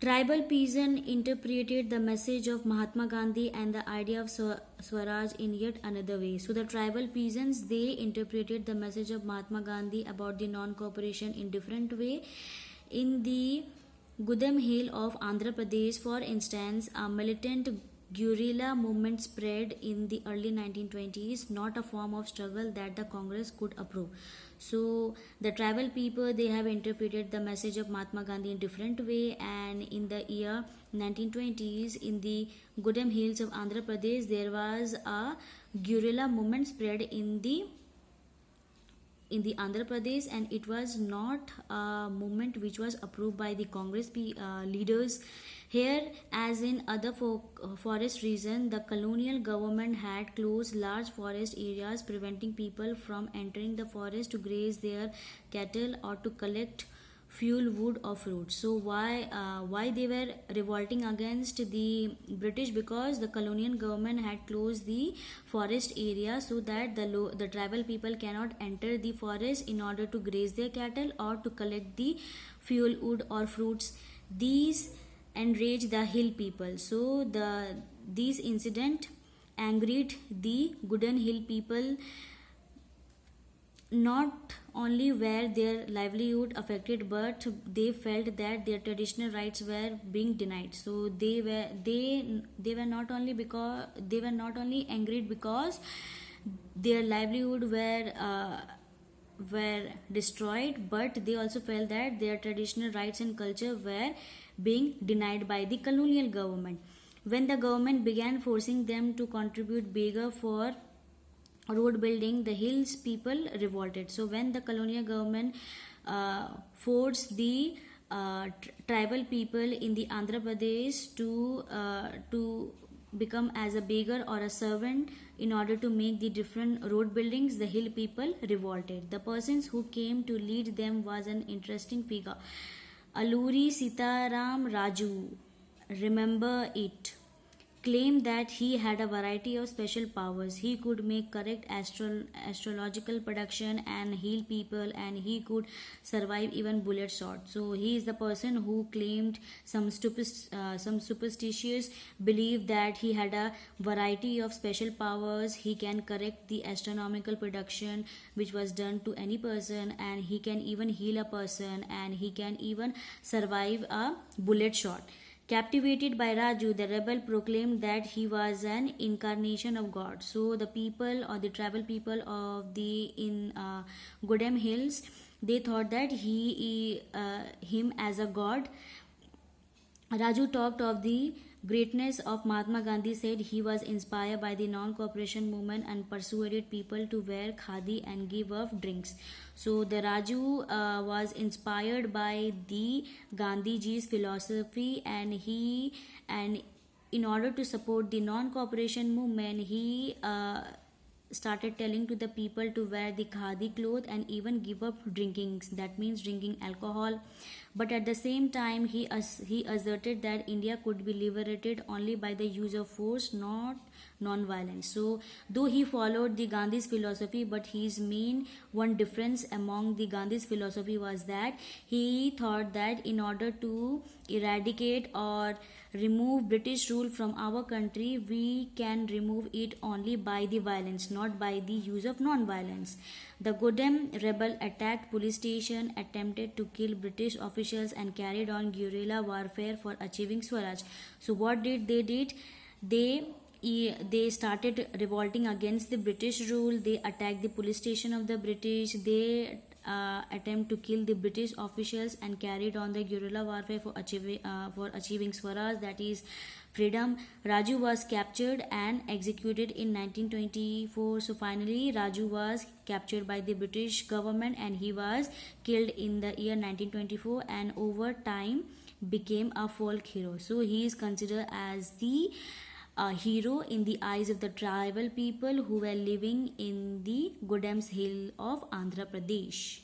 Tribal peasants interpreted the message of Mahatma Gandhi and the idea of Swaraj in yet another way. So the tribal peasants, they interpreted the message of Mahatma Gandhi about the non-cooperation in different way. In the Gudem Hill of Andhra Pradesh, for instance, a militant guerrilla movement spread in the early 1920s, not a form of struggle that the Congress could approve. So the tribal people, they have interpreted the message of Mahatma Gandhi in different way, and in the year 1920s, in the Gudem Hills of Andhra Pradesh, there was a guerrilla movement spread in the Andhra Pradesh, and it was not a movement which was approved by the Congress leaders. Here, as in other forest region, the colonial government had closed large forest areas, preventing people from entering the forest to graze their cattle or to collect fuel, wood or fruits. So why they were revolting against the British? Because the colonial government had closed the forest area so that the tribal people cannot enter the forest in order to graze their cattle or to collect the fuel, wood or fruits. These enraged the hill people. So these incident angered the Gudem Hill people. Not only were their livelihood affected, but they felt that their traditional rights were being denied. So they were not only angered because their livelihood were destroyed, but they also felt that their traditional rights and culture were being denied by the colonial government. When the government began forcing them to contribute bigger for road building, the hills people revolted. So when the colonial government forced the tribal people in the Andhra Pradesh to become as a beggar or a servant in order to make the different road buildings, the hill people revolted. The persons who came to lead them was an interesting figure, Alluri Sitaram Raju. Remember it. Claimed that he had a variety of special powers. He could make correct astrological prediction and heal people, and he could survive even bullet shot. So he is the person who claimed some superstitious belief that he had a variety of special powers. He can correct the astronomical prediction which was done to any person, and he can even heal a person, and he can even survive a bullet shot. Captivated by Raju, the rebel proclaimed that he was an incarnation of God. So the people or the tribal people of the Gudem Hills, they thought that him as a god. Raju talked of the greatness of Mahatma Gandhi, said he was inspired by the non-cooperation movement and persuaded people to wear khadi and give up drinks. So the Raju was inspired by the Gandhiji's philosophy, and in order to support the non-cooperation movement, he started telling to the people to wear the khadi cloth and even give up drinking, that means drinking alcohol. But at the same time, he asserted that India could be liberated only by the use of force, not non-violence. So though he followed the Gandhi's philosophy, but his main one difference among the Gandhi's philosophy was that he thought that in order to eradicate or remove British rule from our country, we can remove it only by the violence, not by the use of non-violence. The Gudem rebel attacked police station, attempted to kill British officials, and carried on guerrilla warfare for achieving Swaraj. So what did they did? They started revolting against the British rule. They attacked the police station of the British. They attempt to kill the British officials and carried on the guerrilla warfare for achieving Swaraj, that is freedom. Raju was captured and executed in 1924. So finally Raju was captured by the British government and he was killed in the year 1924, and over time became a folk hero. So he is considered as the hero in the eyes of the tribal people who were living in the Gudem's Hill of Andhra Pradesh.